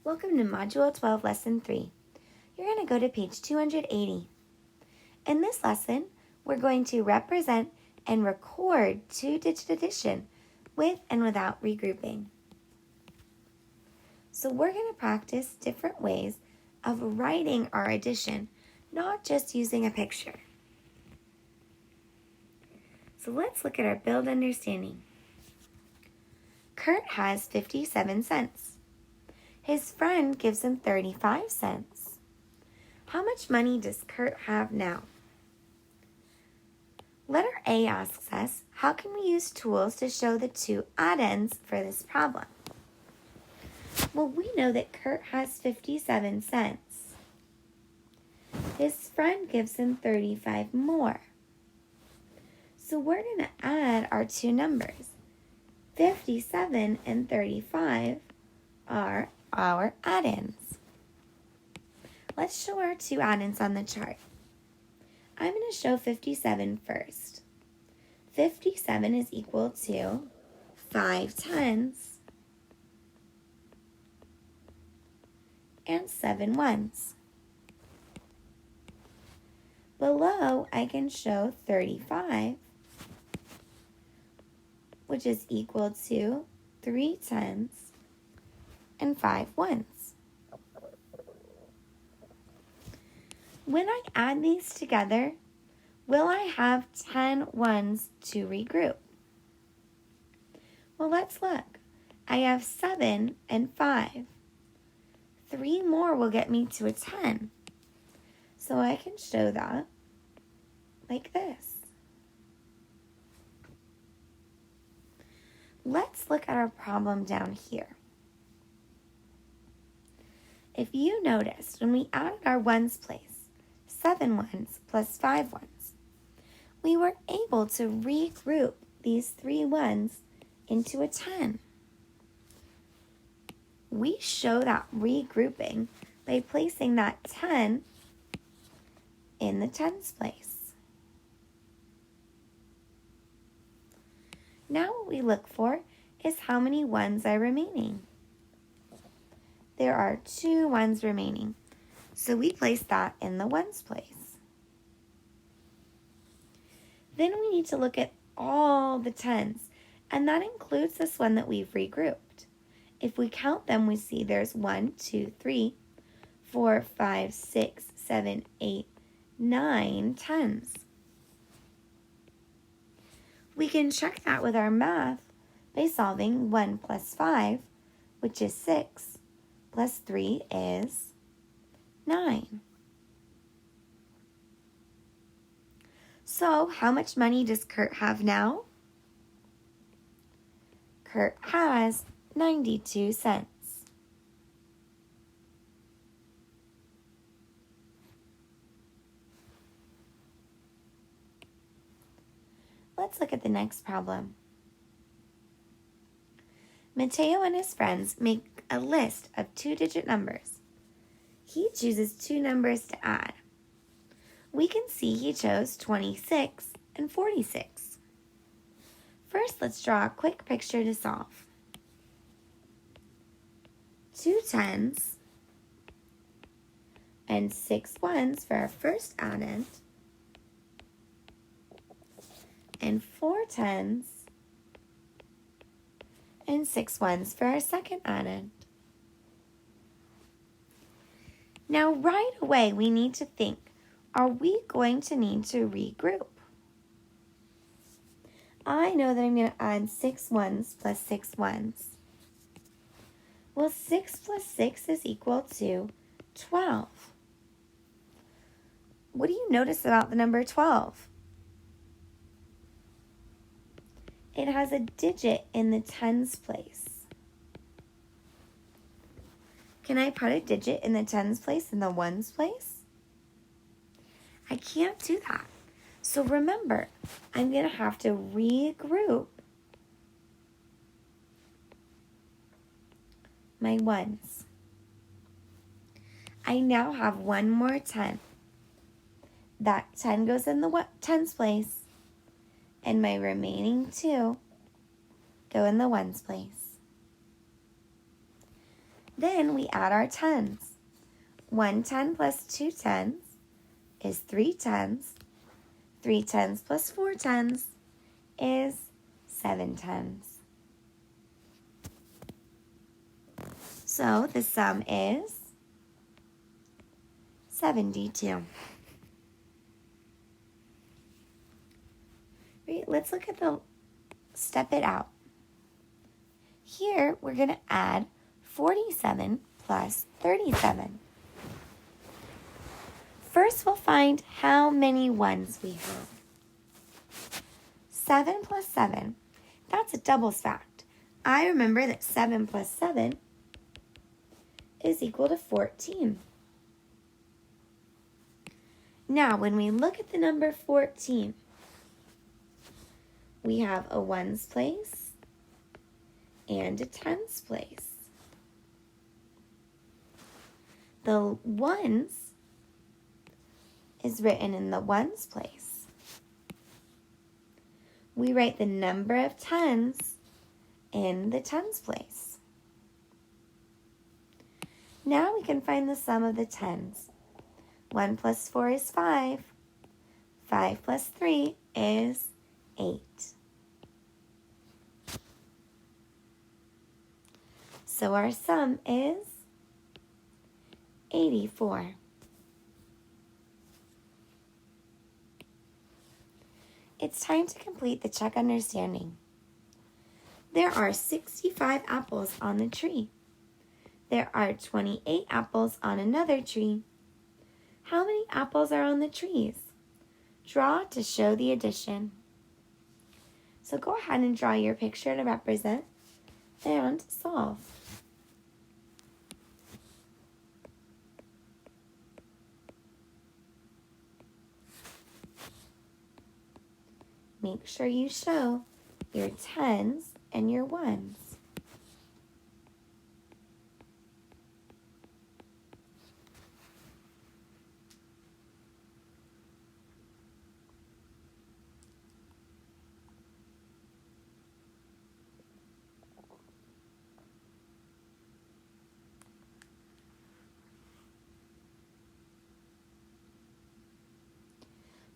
Welcome to Module 12, Lesson 3. You're going to go to page 280. In this lesson, we're going to represent and record two-digit addition with and without regrouping. So we're going to practice different ways of writing our addition, not just using a picture. So let's look at our build understanding. Kurt has 57 cents. His friend gives him 35 cents. How much money does Kurt have now? Letter A asks us, how can we use tools to show the two add-ins for this problem? Well, we know that Kurt has 57 cents. His friend gives him 35 more. So we're going to add our two numbers. 57 and 35 are our add-ins. Let's show our two add-ins on the chart. I'm going to show 57 first. 57 is equal to 5 tens and 7 ones. Below, I can show 35, which is equal to 3 tens and 5 ones. When I add these together, will I have 10 ones to regroup? Well, let's look. I have 7 and 5. 3 more will get me to a 10. So I can show that like this. Let's look at our problem down here. If you noticed, when we added our ones place, 7 ones plus 5 ones, we were able to regroup these 3 ones into a 10. We show that regrouping by placing that 10 in the tens place. Now what we look for is how many ones are remaining. There are 2 ones remaining, so we place that in the ones place. Then we need to look at all the tens, and that includes this one that we've regrouped. If we count them, we see there's 1, 2, 3, 4, 5, 6, 7, 8, 9 tens. We can check that with our math by solving 1 plus 5, which is 6, plus 3 is 9. So, how much money does Kurt have now? Kurt has 92 cents. Let's look at the next problem. Mateo and his friends make a list of two-digit numbers. He chooses 2 numbers to add. We can see he chose 26 and 46. First, let's draw a quick picture to solve. 2 tens and 6 ones for our first add-in, and 4 tens and 6 ones for our second add-in. Now right away we need to think, are we going to need to regroup? I know that I'm going to add 6 ones plus 6 ones. Well, 6 plus 6 is equal to 12. What do you notice about the number 12? It has a digit in the tens place. Can I put a digit in the tens place in the ones place? I can't do that. So remember, I'm going to have to regroup my ones. I now have 1 more 10. That 10 goes in the tens place, and my remaining 2 go in the ones place. Then we add our tens. 1 10 plus 2 tens is 3 tens. 3 tens plus 4 tens is 7 tens. So the sum is 72. Right, let's look at the step it out. Here we're going to add 47 plus 37. First we'll find how many ones we have. 7 plus 7, that's a doubles fact. I remember that 7 plus 7 is equal to 14. Now, when we look at the number 14, we have a ones place and a tens place. The ones is written in the ones place. We write the number of tens in the tens place. Now we can find the sum of the tens. 1 plus 4 is 5. 5 plus 3 is 8. So our sum is 84. It's time to complete the check understanding. There are 65 apples on the tree. There are 28 apples on another tree. How many apples are on the trees? Draw to show the addition. So go ahead and draw your picture to represent and solve. Make sure you show your tens and your ones.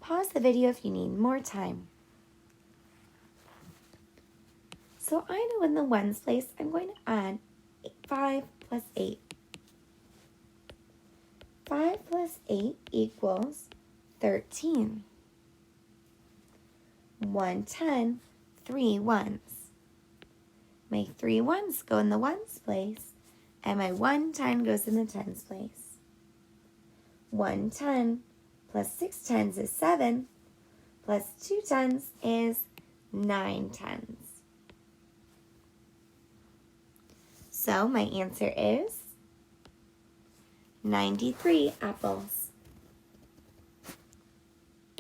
Pause the video if you need more time. So I know in the ones place, I'm going to add 5 plus 8. 5 plus 8 equals 13. 1 10, 3 ones. My 3 ones go in the ones place, and my 1 10 goes in the tens place. 1 10 plus 6 tens is 7, plus 2 tens is 9 tens. So my answer is 93 apples.